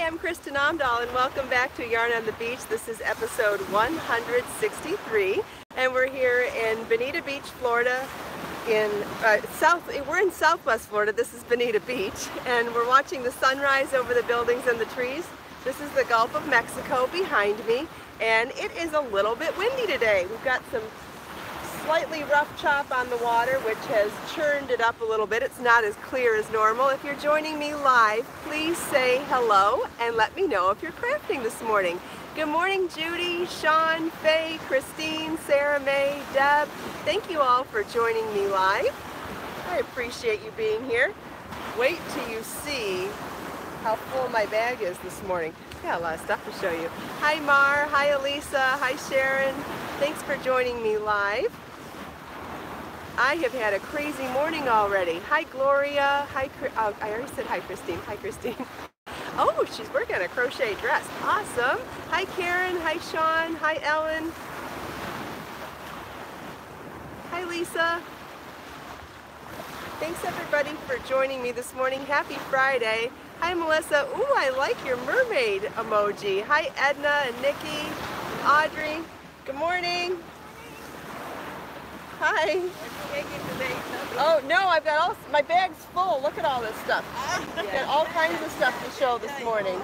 I'm Kristin Omdahl and welcome back to Yarn on the Beach. This is episode 163 and we're here in Bonita Beach, Florida. We're in Southwest Florida. This is Bonita Beach and we're watching the sunrise over the buildings and the trees. This is the Gulf of Mexico behind me and it is a little bit windy today. We've got some slightly rough chop on the water, which has churned it up a little bit. It's not as clear as normal. If you're joining me live, please say hello and let me know if you're crafting this morning. Good morning, Judy, Sean, Faye, Christine, Sarah May, Deb. Thank you all for joining me live. I appreciate you being here. Wait till you see how full my bag is this morning. Got a lot of stuff to show you. Hi Mar, hi Elisa, hi Sharon. Thanks for joining me live. I have had a crazy morning already. Hi Gloria, hi, I already said hi Christine, hi Christine. Oh, she's working on a crochet dress, awesome. Hi Karen, hi Sean, hi Ellen. Hi Lisa. Thanks everybody for joining me this morning. Happy Friday. Hi Melissa, ooh, I like your mermaid emoji. Hi Edna and Nikki, and Audrey. Good morning. Hi. Oh no, I've got my bag's full. Look at all this stuff. I've got all kinds of stuff to show this morning.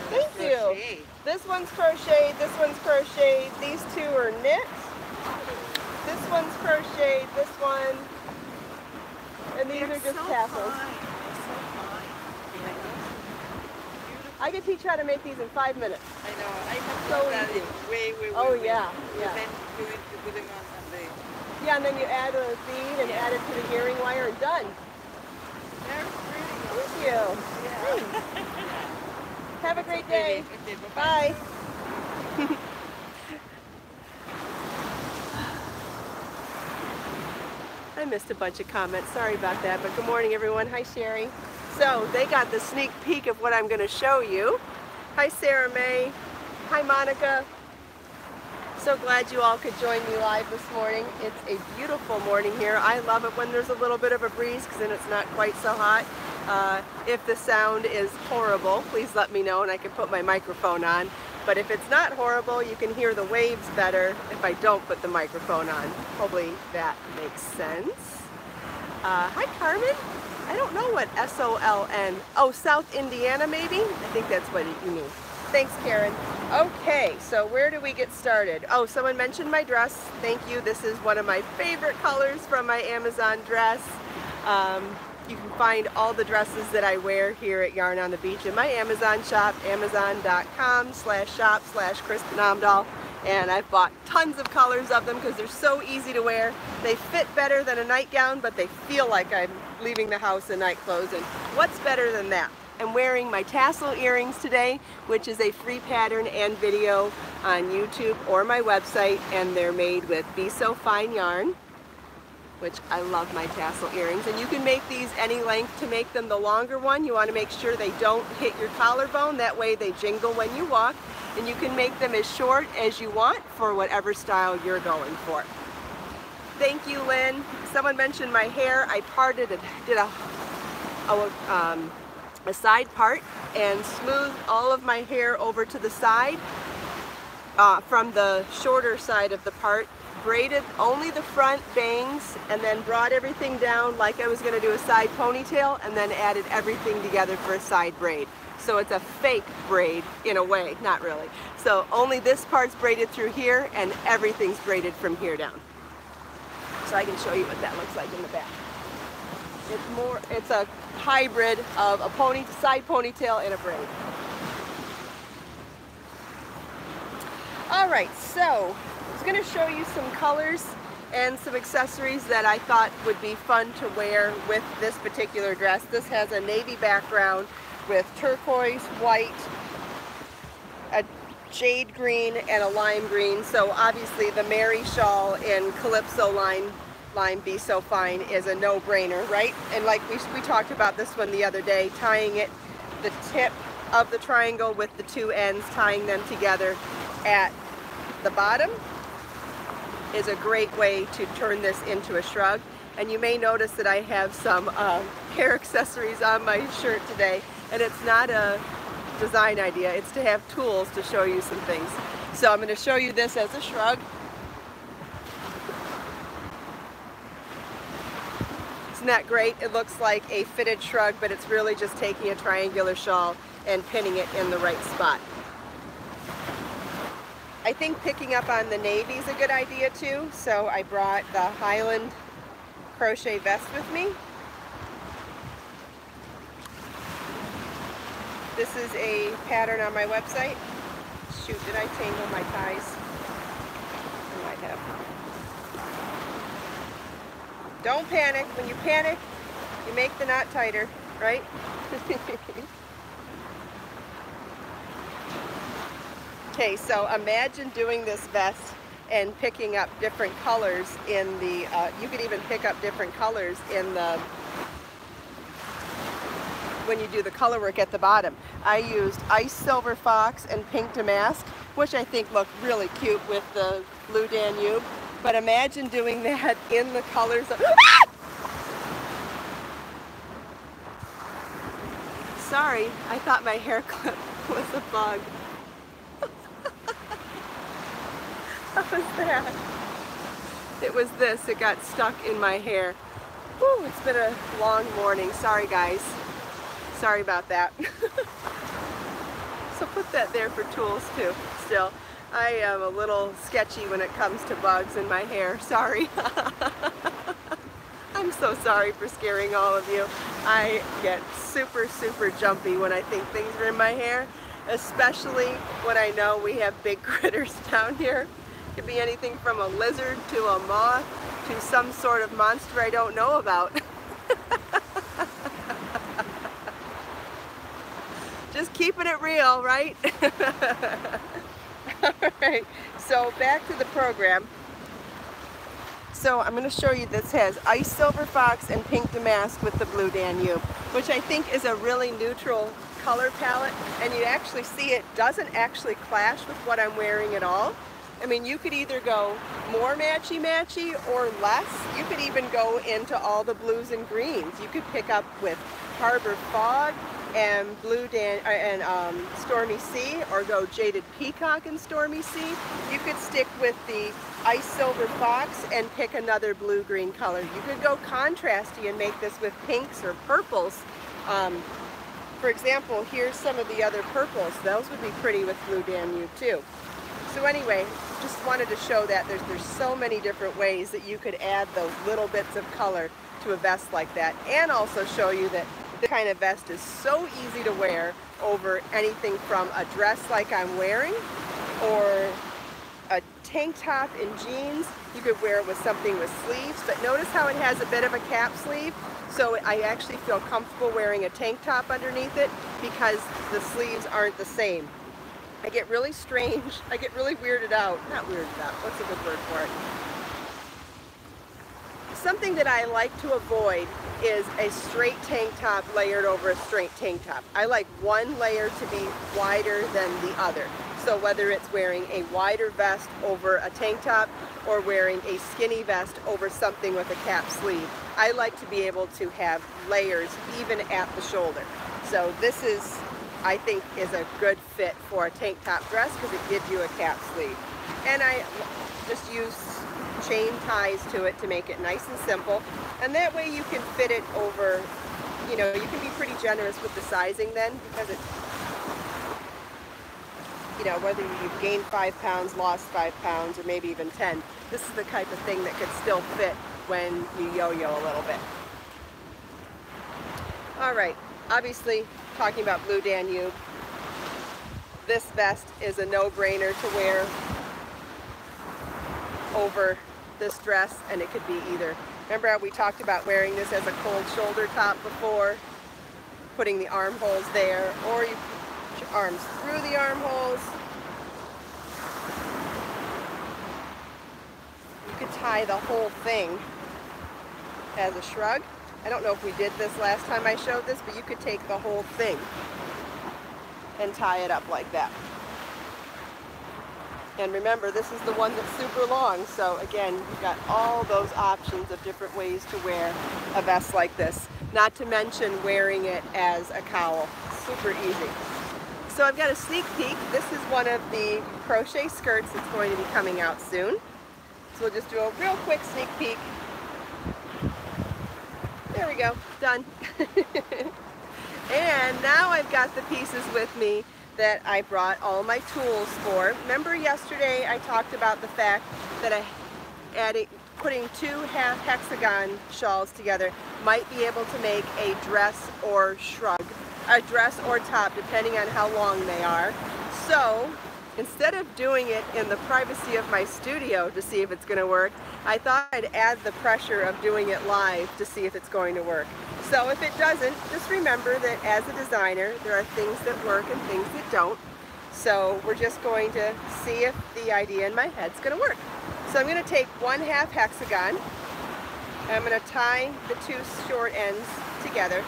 Thank you. This one's crocheted, this one's crocheted, these two are knit. This one's crocheted, this one, and these are just tassels. I can teach you how to make these in 5 minutes. I know. I have so easy. Way. Oh yeah. Then you put them on the... Yeah, and then you add a bead and add it to the earring wire and done. They're pretty. Thank you. Yeah. Have a great day. Okay, bye. I missed a bunch of comments. Sorry about that, but good morning everyone. Hi Sherry. So they got the sneak peek of what I'm going to show you. Hi Sarah May. Hi Monica. So glad you all could join me live this morning. It's a beautiful morning here. I love it when there's a little bit of a breeze because then it's not quite so hot. If the sound is horrible, please let me know and I can put my microphone on. But if it's not horrible, you can hear the waves better if I don't put the microphone on. Hopefully that makes sense. Hi Carmen. I don't know what S-O-L-N. Oh, South Indiana maybe? I think that's what you mean. Thanks, Karen. Okay, so where do we get started? Oh, someone mentioned my dress. Thank you. This is one of my favorite colors from my Amazon dress. You can find all the dresses that I wear here at Yarn on the Beach in my Amazon shop, amazon.com/shop/Kristin Omdahl. And I've bought tons of colors of them because they're so easy to wear. They fit better than a nightgown, but they feel like I'm leaving the house in night clothes. And what's better than that? I'm wearing my tassel earrings today, which is a free pattern and video on YouTube or my website, and they're made with Be So Fine yarn, which I love my tassel earrings. And you can make these any length. To make them the longer one, you want to make sure they don't hit your collarbone. That way they jingle when you walk. And you can make them as short as you want for whatever style you're going for. Thank you, Lynn. Someone mentioned my hair. I parted it, did a side part and smoothed all of my hair over to the side from the shorter side of the part. Braided only the front bangs and then brought everything down like I was going to do a side ponytail and then added everything together for a side braid. So it's a fake braid in a way, not really. So only this part's braided through here and everything's braided from here down. So I can show you what that looks like in the back. It's a hybrid of a side ponytail and a braid. All right, so I was going to show you some colors and some accessories that I thought would be fun to wear with this particular dress. This has a navy background with turquoise, white, a jade green, and a lime green. So obviously the Mary shawl in Calypso line Be So Fine is a no-brainer, right? And like we talked about this one the other day, tying it, the tip of the triangle with the two ends, tying them together at the bottom is a great way to turn this into a shrug. And you may notice that I have some hair accessories on my shirt today, and it's not a design idea, it's to have tools to show you some things. So I'm going to show you this as a shrug. Isn't that great? It looks like a fitted shrug, but it's really just taking a triangular shawl and pinning it in the right spot. I think picking up on the navy is a good idea too, so I brought the Highland crochet vest with me. This is a pattern on my website. Shoot, did I tangle my ties? I might have. Don't panic. When you panic, you make the knot tighter, right? Okay, so imagine doing this vest and picking up different colors in the, you could even pick up different colors in the, when you do the color work at the bottom. I used Ice Silver Fox and Pink Damask, which I think look really cute with the Blue Danube. But imagine doing that in the colors of... Sorry, I thought my hair clip was a bug. What was that? It was this. It got stuck in my hair. Whew, it's been a long morning. Sorry, guys. Sorry about that. So put that there for tools too. Still, I am a little sketchy when it comes to bugs in my hair. Sorry. I'm so sorry for scaring all of you. I get super, super jumpy when I think things are in my hair, especially when I know we have big critters down here. It could be anything from a lizard to a moth to some sort of monster I don't know about. Just keeping it real, right? Alright, so back to the program. So I'm going to show you, this has Ice Silver Fox and Pink Damask with the Blue Danube, which I think is a really neutral color palette, and you actually see it doesn't actually clash with what I'm wearing at all. I mean, you could either go more matchy-matchy or less. You could even go into all the blues and greens. You could pick up with Harbor Fog and Stormy Sea, or go Jaded Peacock and Stormy Sea. You could stick with the Ice Silver Fox and pick another blue-green color. You could go contrasty and make this with pinks or purples. For example, here's some of the other purples. Those would be pretty with Blue Danube too. So anyway, just wanted to show that there's so many different ways that you could add those little bits of color to a vest like that, and also show you that this kind of vest is so easy to wear over anything from a dress like I'm wearing, or a tank top and jeans. You could wear it with something with sleeves, but notice how it has a bit of a cap sleeve, so I actually feel comfortable wearing a tank top underneath it because the sleeves aren't the same. I get really strange, I get really weirded out. Not weirded out, what's a good word for it? Something that I like to avoid is a straight tank top layered over a straight tank top. I like one layer to be wider than the other. So whether it's wearing a wider vest over a tank top or wearing a skinny vest over something with a cap sleeve, I like to be able to have layers even at the shoulder. So this is, I think, is a good fit for a tank top dress because it gives you a cap sleeve. And I just use chain ties to it to make it nice and simple. And that way you can fit it over, you know, you can be pretty generous with the sizing then, because it, you know, whether you've gained 5 pounds, lost 5 pounds, or maybe even 10, this is the type of thing that could still fit when you yo-yo a little bit. All right, obviously, talking about Blue Danube, this vest is a no-brainer to wear over this dress, and it could be either. Remember how we talked about wearing this as a cold shoulder top before, putting the armholes there, or you put your arms through the armholes. You could tie the whole thing as a shrug. I don't know if we did this last time I showed this, but you could take the whole thing and tie it up like that. And remember, this is the one that's super long, so again, you've got all those options of different ways to wear a vest like this. Not to mention wearing it as a cowl. Super easy. So I've got a sneak peek. This is one of the crochet skirts that's going to be coming out soon. So we'll just do a real quick sneak peek. There we go, done. And now I've got the pieces with me that I brought all my tools for. Remember yesterday I talked about the fact that putting 2 half hexagon shawls together might be able to make a dress or shrug, a dress or top, depending on how long they are. So instead of doing it in the privacy of my studio to see if it's going to work, I thought I'd add the pressure of doing it live to see if it's going to work. So if it doesn't, just remember that as a designer, there are things that work and things that don't. So we're just going to see if the idea in my head's going to work. So I'm going to take 1 half hexagon, and I'm going to tie the 2 short ends together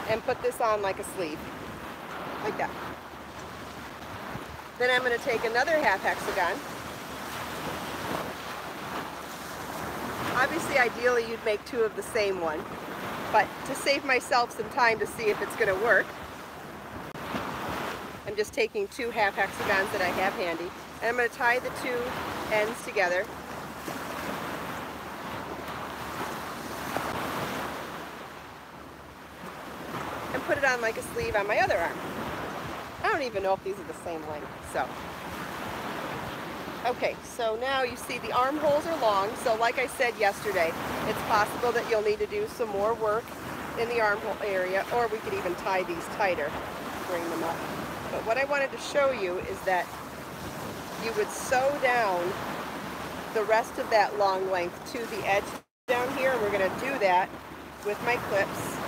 and put this on like a sleeve, like that. Then I'm going to take another half hexagon. Obviously, ideally, you'd make 2 of the same one, but to save myself some time to see if it's going to work, I'm just taking 2 half hexagons that I have handy, and I'm going to tie the 2 ends together. And put it on like a sleeve on my other arm. I don't even know if these are the same length, so. Okay, so now you see the armholes are long, so like I said yesterday, it's possible that you'll need to do some more work in the armhole area, or we could even tie these tighter, bring them up. But what I wanted to show you is that you would sew down the rest of that long length to the edge down here, and we're going to do that with my clips.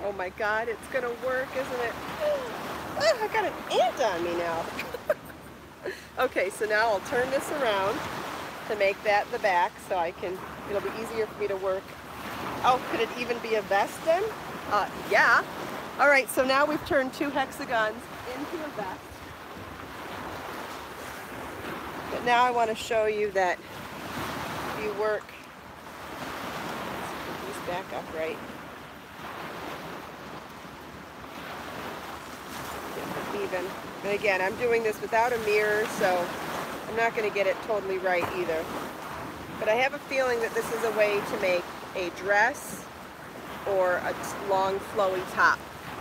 Oh my God, it's going to work, isn't it? Oh, I got an ant on me now. Okay, so now I'll turn this around to make that the back so it'll be easier for me to work. Oh, could it even be a vest then? Yeah. All right, so now we've turned 2 hexagons into a vest. But now I want to show you that if you work, let's put these back upright. Even. And again, I'm doing this without a mirror, so I'm not going to get it totally right either. But I have a feeling that this is a way to make a dress or a long flowy top.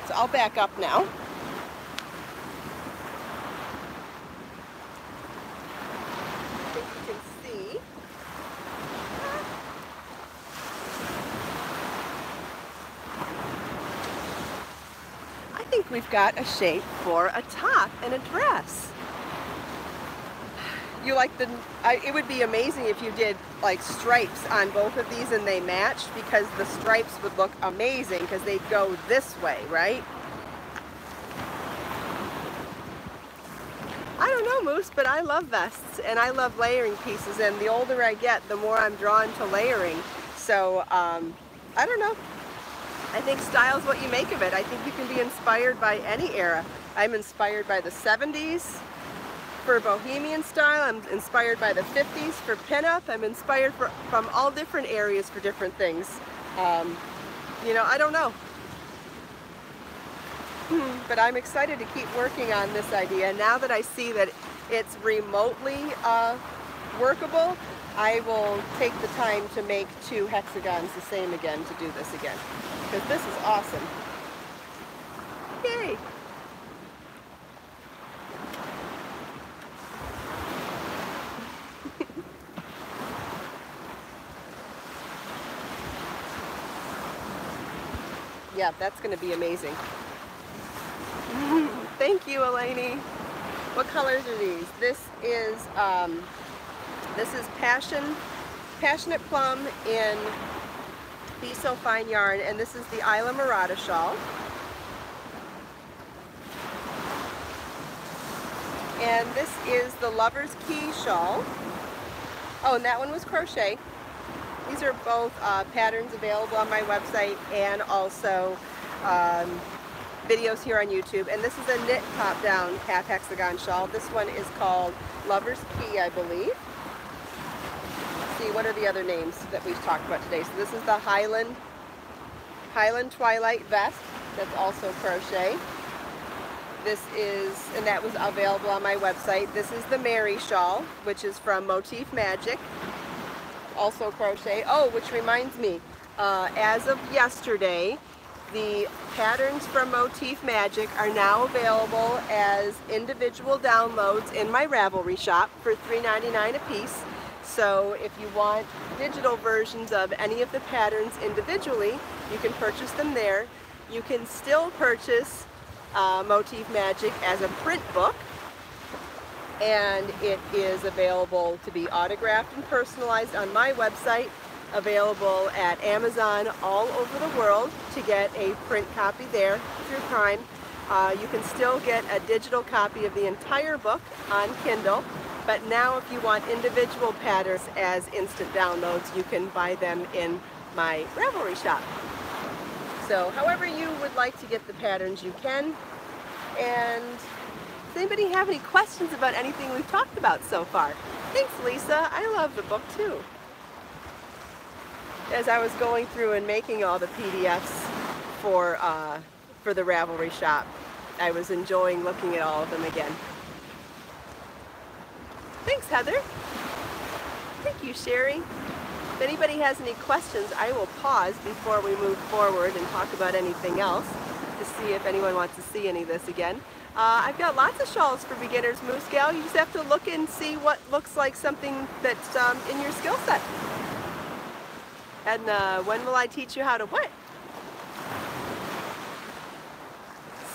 So I'll back up now. I think you can see. I think we've got a shape for a top and a dress. You like it would be amazing if you did like stripes on both of these and they matched, because the stripes would look amazing because they'd go this way, right? I don't know, Moose, but I love vests and I love layering pieces, and the older I get, the more I'm drawn to layering. So, I don't know. I think style's what you make of it. I think you can be inspired by any era. I'm inspired by the 70s for bohemian style. I'm inspired by the 50s for pinup. I'm inspired from all different areas for different things. You know, I don't know. But I'm excited to keep working on this idea. Now that I see that it's remotely workable, I will take the time to make 2 hexagons the same again to do this again, because this is awesome. Yay! Yeah, that's going to be amazing. Thank you, Eleni. What colors are these? This is Passionate Plum in Be So Fine yarn, and this is the Isla Murata shawl. And this is the Lover's Key shawl. Oh, and that one was crochet. These are both patterns available on my website, and also videos here on YouTube, and this is a knit top-down half hexagon shawl. This one is called Lover's Key, I believe. Let's see, what are the other names that we've talked about today? So this is the Highland Twilight Vest, that's also crochet. This is, and that was available on my website. This is the Mary shawl, which is from Motif Magic, also crochet. Oh, which reminds me, as of yesterday, the patterns from Motif Magic are now available as individual downloads in my Ravelry shop for $3.99 a piece. So if you want digital versions of any of the patterns individually, you can purchase them there. You can still purchase Motif Magic as a print book, and it is available to be autographed and personalized on my website, available at Amazon all over the world to get a print copy there through Prime. You can still get a digital copy of the entire book on Kindle, but now if you want individual patterns as instant downloads, you can buy them in my Ravelry shop. So however you would like to get the patterns, you can. And does anybody have any questions about anything we've talked about so far? Thanks, Lisa. I love the book too. As I was going through and making all the PDFs for the Ravelry shop, I was enjoying looking at all of them again. Thanks, Heather. Thank you, Sherry. If anybody has any questions, I will pause before we move forward and talk about anything else to see if anyone wants to see any of this again. I've got lots of shawls for beginners, Moose Gal. You just have to look and see what looks like something that's in your skill set. And when will I teach you how to what?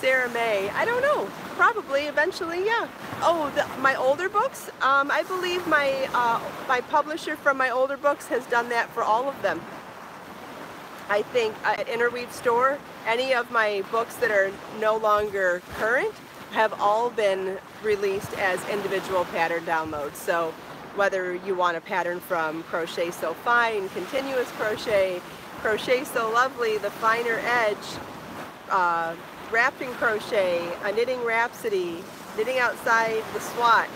Sarah May, I don't know. Probably, eventually, yeah. Oh, my older books? I believe my publisher from my older books has done that for all of them. I think at Interweave Store, any of my books that are no longer current have all been released as individual pattern downloads. So whether you want a pattern from Crochet So Fine, Continuous Crochet, Crochet So Lovely, The Finer Edge, Wrapped in Crochet, A Knitting Rhapsody, Knitting Outside the Swatch.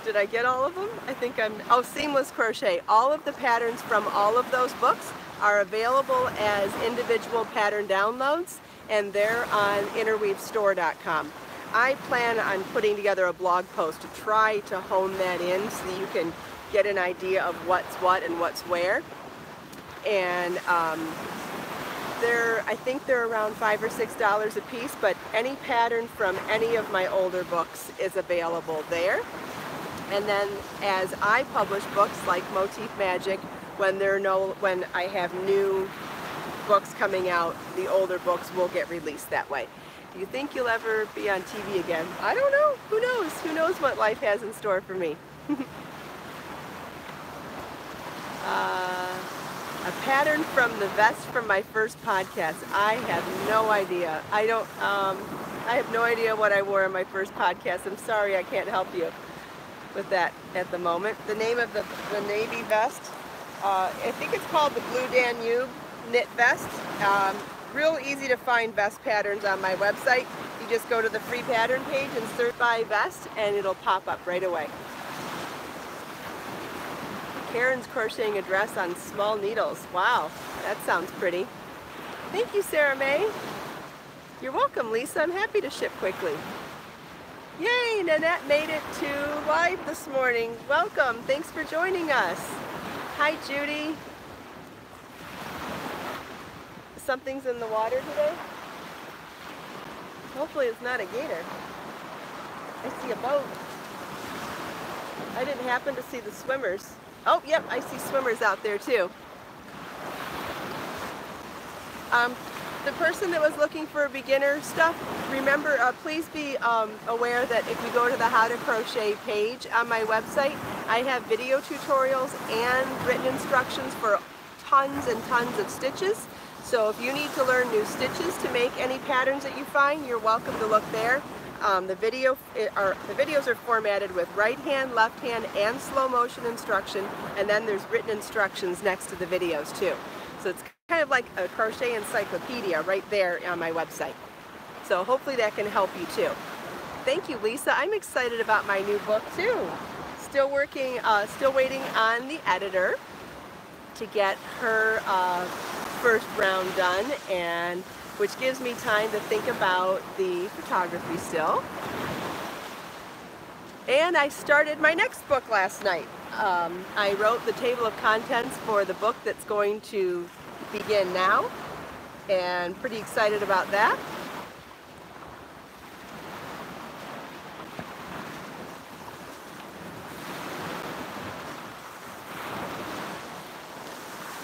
Did I get all of them? I think oh, Seamless Crochet. All of the patterns from all of those books are available as individual pattern downloads, and they're on interweavestore.com. I plan on putting together a blog post to try to hone that in so that you can get an idea of what's what and what's where. And I think they're around $5 or $6 a piece, but any pattern from any of my older books is available there. And then as I publish books like Motif Magic, when I have new books coming out, the older books will get released that way. Do you think you'll ever be on TV again? I don't know. Who knows? Who knows what life has in store for me? A pattern from the vest from my first podcast. I have no idea. I have no idea what I wore in my first podcast. I'm sorry, I can't help you with that at the moment. The name of the navy vest, I think it's called the Blue Danube knit vest. Real easy to find vest patterns on my website. You just go to the free pattern page and search by vest and it'll pop up right away. Karen's crocheting a dress on small needles. Wow, that sounds pretty. Thank you, Sarah May. You're welcome, Lisa. I'm happy to ship quickly. Yay, Nanette made it to live this morning. Welcome. Thanks for joining us. Hi, Judy. Something's in the water today. Hopefully it's not a gator. I see a boat. I didn't happen to see the swimmers. Oh, yep, I see swimmers out there too. The person that was looking for beginner stuff, remember, please be aware that if you go to the How to Crochet page on my website, I have video tutorials and written instructions for tons and tons of stitches. So if you need to learn new stitches to make any patterns that you find, you're welcome to look there. The videos are formatted with right hand, left hand, and slow motion instruction, and then there's written instructions next to the videos too. So it's kind kind of like a crochet encyclopedia right there on my website. So hopefully that can help you too. Thank you, Lisa. I'm excited about my new book too. Still waiting on the editor to get her first round done, and which gives me time to think about the photography still. And I started my next book last night. I wrote the table of contents for the book that's going to begin now, and pretty excited about that.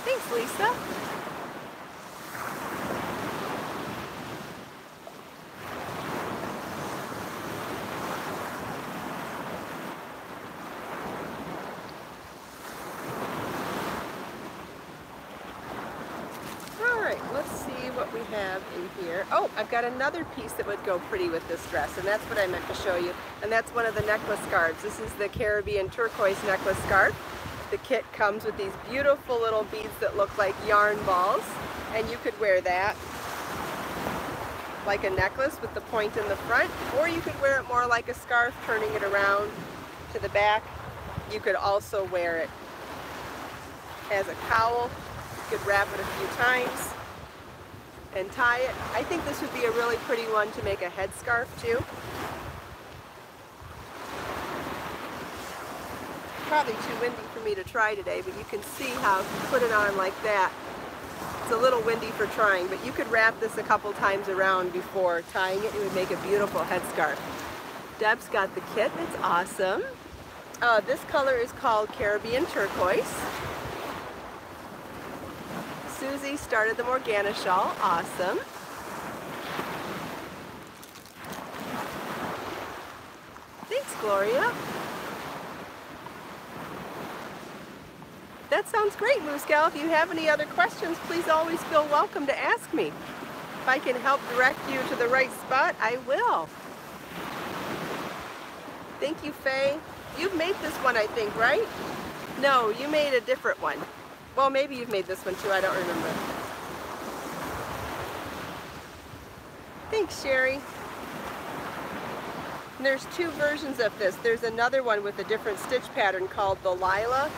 Thanks, Lisa. What we have in here. Oh, I've got another piece that would go pretty with this dress, and that's what I meant to show you, and that's one of the necklace scarves. This is the Caribbean turquoise necklace scarf. The kit comes with these beautiful little beads that look like yarn balls, and you could wear that like a necklace with the point in the front, or you could wear it more like a scarf, turning it around to the back. You could also wear it as a cowl. You could wrap it a few times and tie it. I think this would be a really pretty one to make a headscarf too. Probably too windy for me to try today, but you can see how if you put it on like that, it's a little windy for trying, but you could wrap this a couple times around before tying it. It would make a beautiful headscarf. Deb's got the kit. It's awesome. This color is called Caribbean turquoise. Susie started the Morgana shawl. Awesome. Thanks, Gloria. That sounds great, Moose Gal. If you have any other questions, please always feel welcome to ask me. If I can help direct you to the right spot, I will. Thank you, Faye. You've made this one, I think, right? No, you made a different one. Well, maybe you've made this one too, I don't remember. Thanks, Sherry. And there's two versions of this. There's another one with a different stitch pattern called the Lila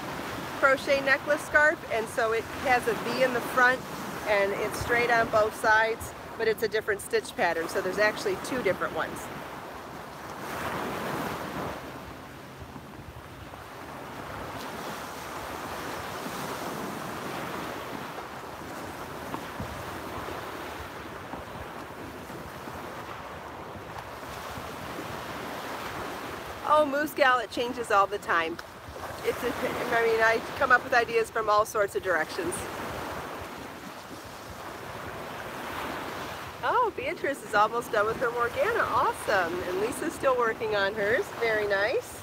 crochet necklace scarf, and so it has a V in the front and it's straight on both sides, but it's a different stitch pattern, so there's actually two different ones. Oh, Moose Gal, it changes all the time. I come up with ideas from all sorts of directions. Oh, Beatrice is almost done with her Morgana. Awesome. And Lisa's still working on hers. Very nice.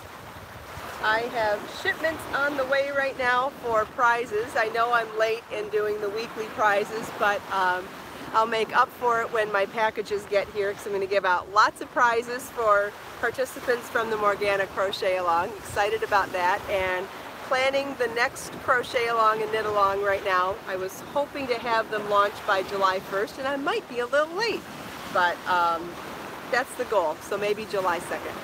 I have shipments on the way right now for prizes. I know I'm late in doing the weekly prizes, but I'll make up for it when my packages get here, because I'm going to give out lots of prizes for participants from the Morgana Crochet Along. Excited about that, and planning the next Crochet Along and Knit Along right now. I was hoping to have them launched by July 1st, and I might be a little late, but that's the goal, so maybe July 2nd.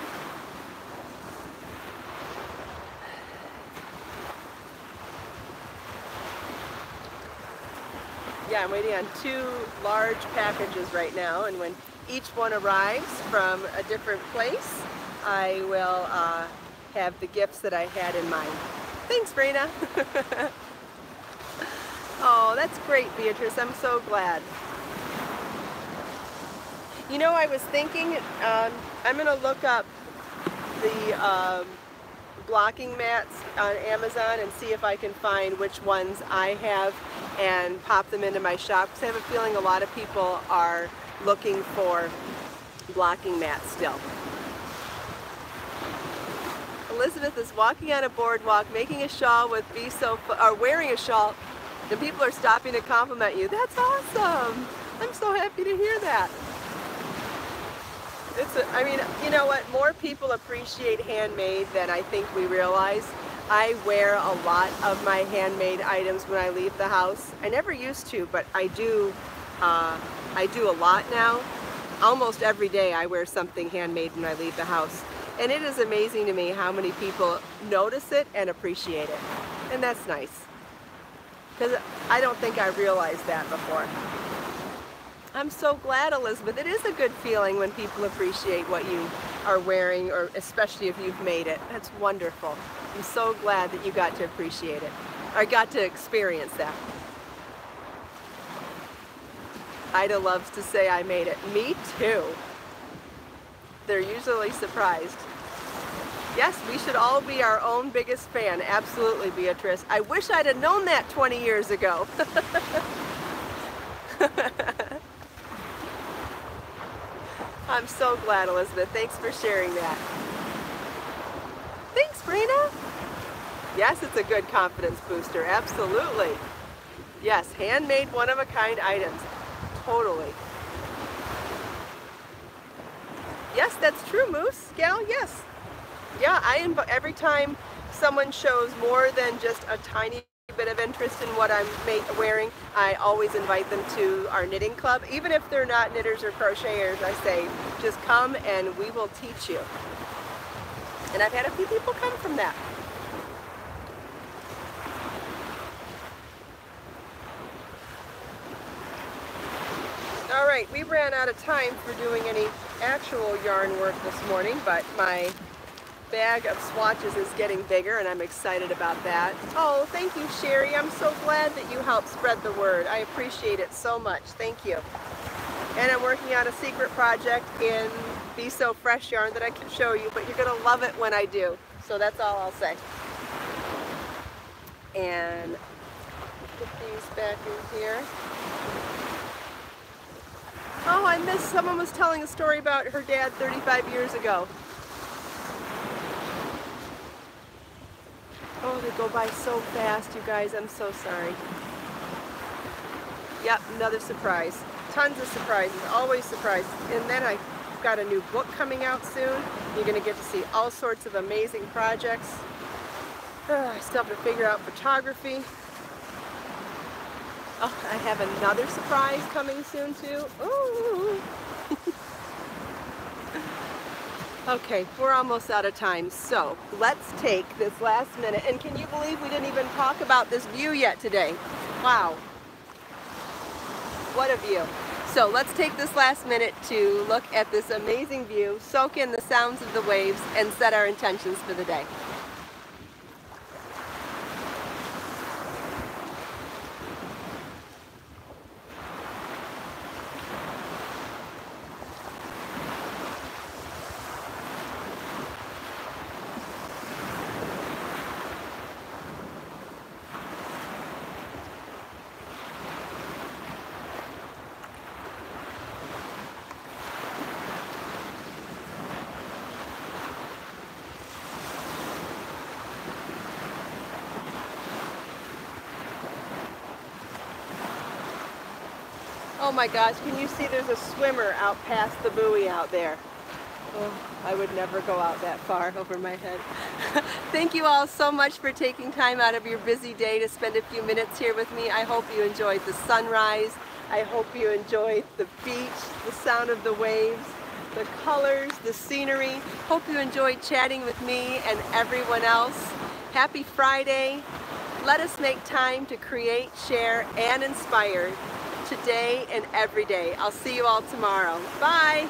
Yeah, I'm waiting on 2 large packages right now, and when each one arrives from a different place, I will have the gifts that I had in mind. Thanks, Raina. Oh, that's great, Beatrice. I'm so glad. You know, I was thinking, I'm going to look up the blocking mats on Amazon and see if I can find which ones I have and pop them into my shop, because I have a feeling a lot of people are looking for blocking mats still. Elizabeth is walking on a boardwalk, making a shawl with Be So, or wearing a shawl, and people are stopping to compliment you. That's awesome! I'm so happy to hear that. I mean, you know what? More people appreciate handmade than I think we realize. I wear a lot of my handmade items when I leave the house. I never used to, but I do a lot now. Almost every day I wear something handmade when I leave the house. And it is amazing to me how many people notice it and appreciate it. And that's nice. Because I don't think I realized that before. I'm so glad, Elizabeth. It is a good feeling when people appreciate what you are wearing, or especially if you've made it. That's wonderful. I'm so glad that you got to appreciate it, or got to experience that. Ida loves to say I made it. Me too. They're usually surprised. Yes, we should all be our own biggest fan. Absolutely, Beatrice. I wish I'd have known that 20 years ago. I'm so glad, Elizabeth. Thanks for sharing that. Thanks, Brina. Yes, it's a good confidence booster. Absolutely. Yes, handmade, one-of-a-kind items. Totally. Yes, that's true, Moose. Gal, yes. Yeah, every time someone shows more than just a tiny bit of interest in what I'm wearing, I always invite them to our knitting club. Even if they're not knitters or crocheters, I say, just come and we will teach you. And I've had a few people come from that. All right, we ran out of time for doing any actual yarn work this morning, but my bag of swatches is getting bigger and I'm excited about that. Oh, thank you, Sherry. I'm so glad that you helped spread the word. I appreciate it so much. Thank you. And I'm working on a secret project in Be So Fresh yarn that I can show you, but you're going to love it when I do. So that's all I'll say. And put these back in here. Oh, I missed, someone was telling a story about her dad 35 years ago. Oh, they go by so fast, you guys. I'm so sorry. Yep, another surprise. Tons of surprises, always surprises. And then I've got a new book coming out soon. You're going to get to see all sorts of amazing projects. I still have to figure out photography. Oh, I have another surprise coming soon too. Ooh. Okay, we're almost out of time, so let's take this last minute. And can you believe we didn't even talk about this view yet today? Wow. What a view. So let's take this last minute to look at this amazing view, soak in the sounds of the waves, and set our intentions for the day. Oh my gosh, can you see there's a swimmer out past the buoy out there? Oh, I would never go out that far over my head. Thank you all so much for taking time out of your busy day to spend a few minutes here with me. I hope you enjoyed the sunrise. I hope you enjoyed the beach, the sound of the waves, the colors, the scenery. Hope you enjoyed chatting with me and everyone else. Happy Friday. Let us make time to create, share, and inspire today and every day. I'll see you all tomorrow. Bye.